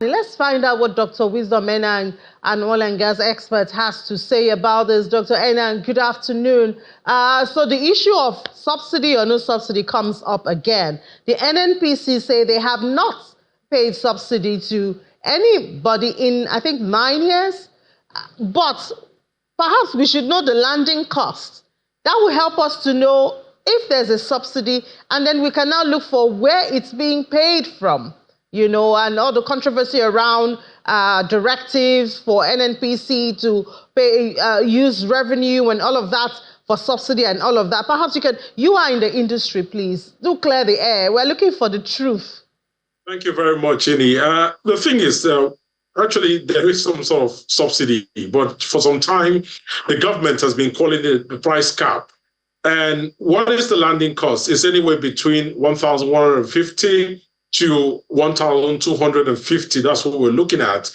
Let's find out what Dr. Wisdom Enang, an oil and gas expert, has to say about this. Dr. Enang, good afternoon. So the issue of subsidy or no subsidy comes up again. The NNPC say they have not paid subsidy to anybody in, I think, 9 years. But perhaps we should know the landing cost. That will help us to know if there's a subsidy, and then we can now look for where it's being paid from. And all the controversy around directives for NNPC to pay, use revenue and all of that for subsidy and all of that. Perhaps you are in the industry, please, do clear the air. We're looking for the truth. Thank you very much, Jenny. The thing is, actually, there is some sort of subsidy, but for some time, the government has been calling it the price cap. And what is the landing cost? It's anywhere between 1,150 to 1,250. That's what we're looking at,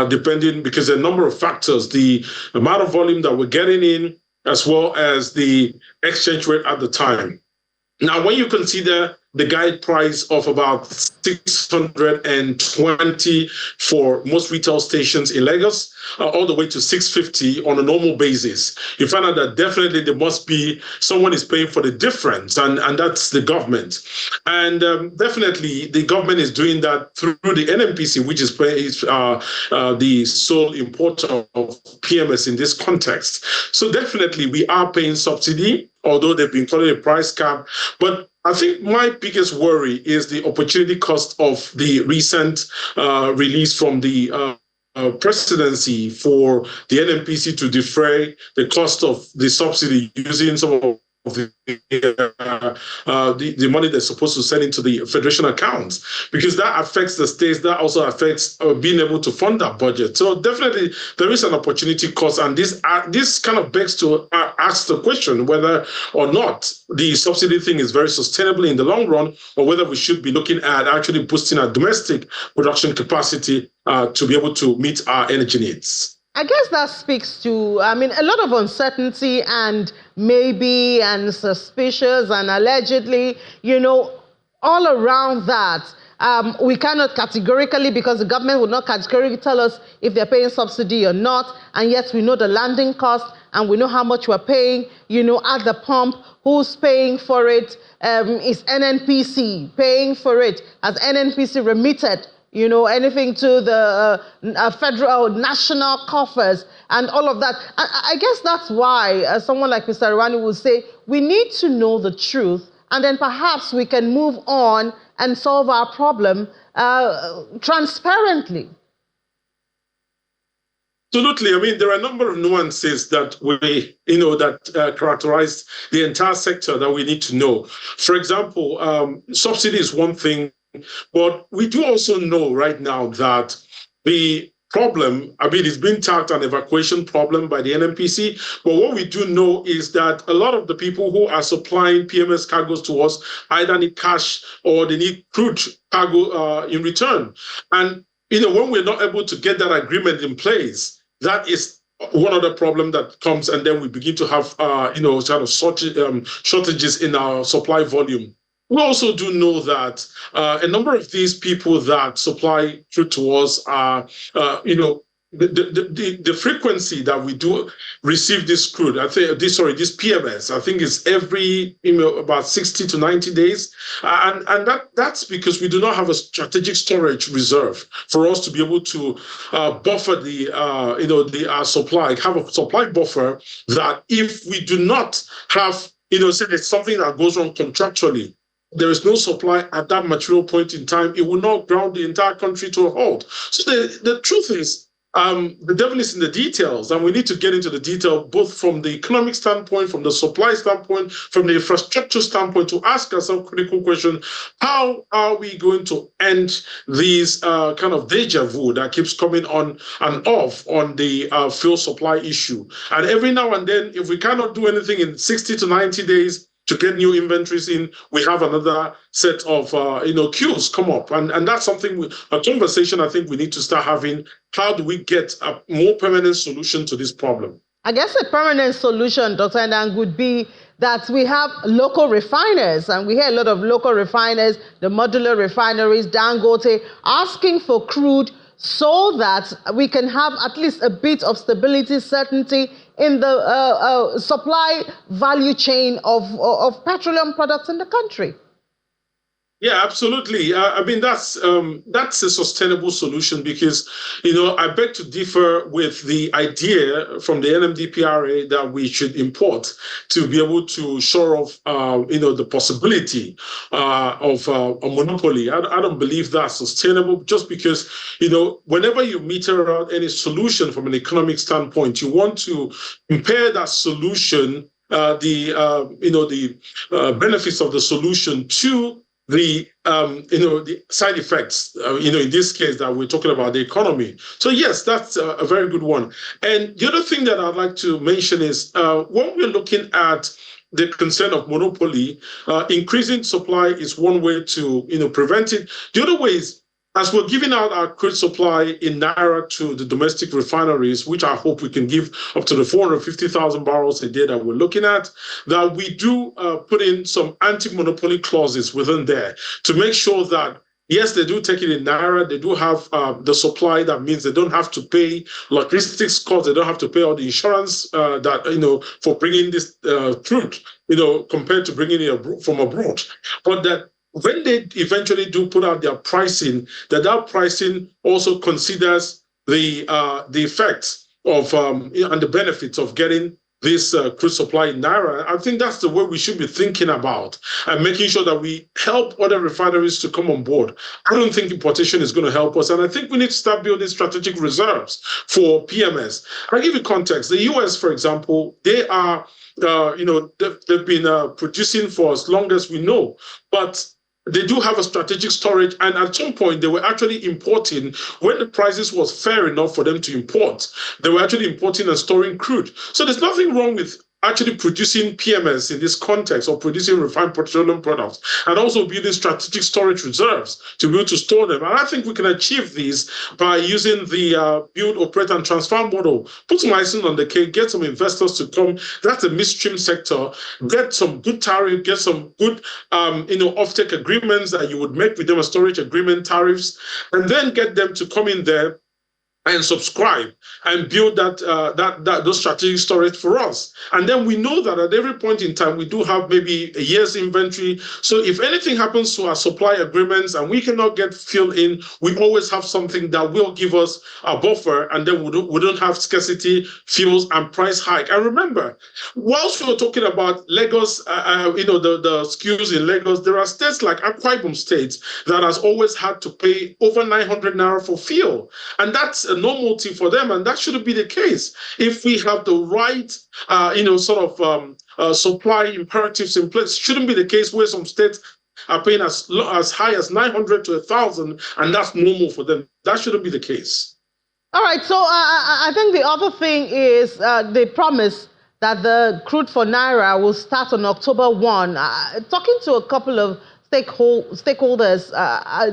depending, because there are a number of factors, the amount of volume that we're getting in, as well as the exchange rate at the time. Now, when you consider the guide price of about 620 for most retail stations in Lagos, all the way to 650 on a normal basis, you find out that definitely there must be someone is paying for the difference, and that's the government. And definitely the government is doing that through the NNPC, which is the sole importer of PMS in this context. So definitely we are paying subsidy, although they've been calling it a price cap. But I think my biggest worry is the opportunity cost of the recent release from the presidency for the NNPC to defray the cost of the subsidy using some of the money they're supposed to send into the federation accounts, because that affects the states. That also affects being able to fund that budget. So definitely there is an opportunity cost, and this kind of begs to ask the question whether or not the subsidy thing is very sustainable in the long run, or whether we should be looking at actually boosting our domestic production capacity to be able to meet our energy needs. I guess that speaks to, a lot of uncertainty and maybe and suspicious and allegedly, all around that. We cannot categorically, because the government will not categorically tell us if they're paying subsidy or not, and yet we know the landing cost and we know how much we're paying, at the pump. Who's paying for it? Is NNPC paying for it? Has NNPC remitted anything to the federal national coffers and all of that? I guess that's why someone like Mr. Irwani will say, we need to know the truth, and then perhaps we can move on and solve our problem transparently. Absolutely. There are a number of nuances that characterize the entire sector that we need to know. For example, subsidy is one thing. But we do also know right now that the problem, it's been tagged an evacuation problem by the NNPC. But what we do know is that a lot of the people who are supplying PMS cargoes to us either need cash or they need crude cargo in return. And, when we're not able to get that agreement in place, that is one other problem that comes, and then we begin to have, shortages in our supply volume. We also do know that a number of these people that supply crude to us are, the frequency that we do receive this crude, this PMS, I think is every, about 60 to 90 days. And that's because we do not have a strategic storage reserve for us to be able to buffer our supply, have a supply buffer that if we do not have, say there's something that goes wrong contractually, there is no supply at that material point in time, it will not ground the entire country to a halt. So the truth is, the devil is in the details, and we need to get into the detail, both from the economic standpoint, from the supply standpoint, from the infrastructure standpoint, to ask ourselves critical question: how are we going to end these kind of deja vu that keeps coming on and off on the fuel supply issue? And every now and then, if we cannot do anything in 60 to 90 days, to get new inventories in, we have another set of queues come up, and that's something a conversation I think we need to start having. How do we get a more permanent solution to this problem? I guess a permanent solution, Dr. Enang, would be that we have local refiners, and we hear a lot of local refiners, the modular refineries, Dangote, asking for crude so that we can have at least a bit of stability, certainty in the supply value chain of petroleum products in the country. Yeah, absolutely. I mean, that's a sustainable solution because, I beg to differ with the idea from the NMDPRA that we should import to be able to shore off, the possibility of a monopoly. I don't believe that's sustainable just because, whenever you meter out any solution from an economic standpoint, you want to compare that solution, the benefits of the solution to the side effects, in this case that we're talking about the economy. So yes, that's a very good one. And the other thing that I'd like to mention is when we're looking at the concern of monopoly, increasing supply is one way to, prevent it. The other way is, as we're giving out our crude supply in Naira to the domestic refineries, which I hope we can give up to the 450,000 barrels a day that we're looking at, that we do put in some anti-monopoly clauses within there to make sure that, yes, they do take it in Naira. They do have the supply. That means they don't have to pay logistics costs. They don't have to pay all the insurance for bringing this crude, compared to bringing it from abroad. But that when they eventually do put out their pricing, that pricing also considers the effects of and the benefits of getting this crude supply in Naira. I think that's the way we should be thinking about and making sure that we help other refineries to come on board. I don't think importation is going to help us. And I think we need to start building strategic reserves for PMS. I'll give you context. The US, for example, they are, they've been producing for as long as we know. But they do have a strategic storage, and at some point they were actually importing when the prices was fair enough for them to import. They were actually importing and storing crude. So there's nothing wrong with actually producing PMS in this context, or producing refined petroleum products, and also building strategic storage reserves to be able to store them. And I think we can achieve these by using the build, operate, and transfer model. Put some icing on the cake, get some investors to come. That's the midstream sector. Get some good tariff, get some good, offtake agreements that you would make with them, a storage agreement, tariffs, and then get them to come in there and subscribe and build those strategic storage for us. And then we know that at every point in time, we do have maybe a year's inventory. So if anything happens to our supply agreements and we cannot get filled in, we always have something that will give us a buffer, and then we don't have scarcity, fuels, and price hike. And remember, whilst we're talking about Lagos, the SKUs in Lagos, there are states like Akwa Ibom states that has always had to pay over 900 Naira for fuel. And that's a normality for them, and that shouldn't be the case. If we have the right, supply imperatives in place, shouldn't be the case where some states are paying as high as 900 to 1,000, and that's normal for them. That shouldn't be the case. All right, so I think the other thing is the promise that the crude for Naira will start on October 1. Talking to a couple of stakeholders,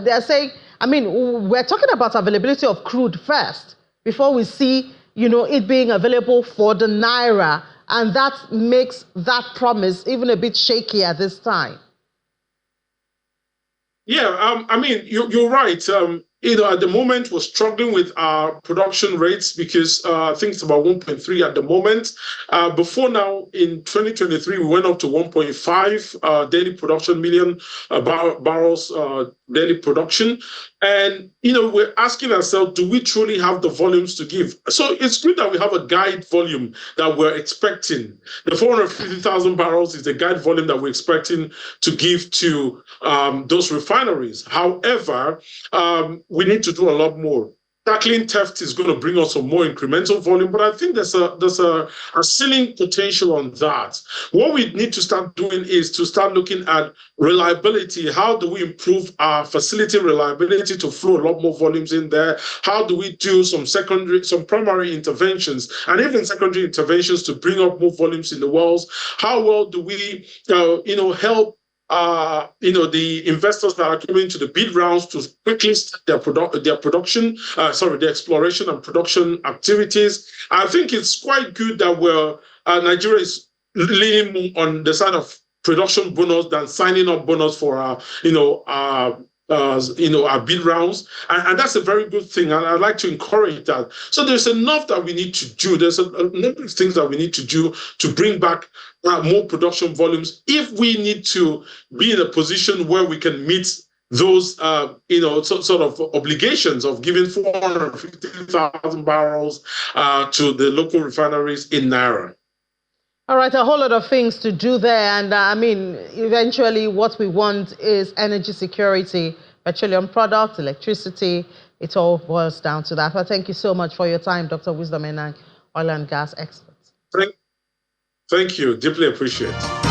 they're saying, I mean, we're talking about availability of crude first before we see, it being available for the Naira. And that makes that promise even a bit shaky at this time. Yeah, I mean, you're right. At the moment, we're struggling with our production rates because I think it's about 1.3 at the moment. Before now, in 2023, we went up to 1.5 daily production million barrels daily production. And, we're asking ourselves, do we truly have the volumes to give? So it's good that we have a guide volume that we're expecting. The 450,000 barrels is the guide volume that we're expecting to give to those refineries. However, we need to do a lot more. Tackling theft is going to bring us some more incremental volume, but I think there's a ceiling potential on that. What we need to start doing is to start looking at reliability. How do we improve our facility reliability to flow a lot more volumes in there? How do we do some primary interventions and even secondary interventions to bring up more volumes in the wells? How well do we, help the investors that are coming to the bid rounds to quickly start their exploration and production activities? I think it's quite good that Nigeria is leaning more on the side of production bonus than signing up bonus for our bid rounds, and that's a very good thing, and I'd like to encourage that. So there's enough that we need to do. There's a number of things that we need to do to bring back more production volumes if we need to be in a position where we can meet those sort of obligations of giving 450,000 barrels to the local refineries in Naira. All right, a whole lot of things to do there. And I mean, eventually what we want is energy security, petroleum products, electricity. It all boils down to that. But thank you so much for your time, Dr. Wisdom Enang, oil and gas expert. Thank you. Deeply appreciate it.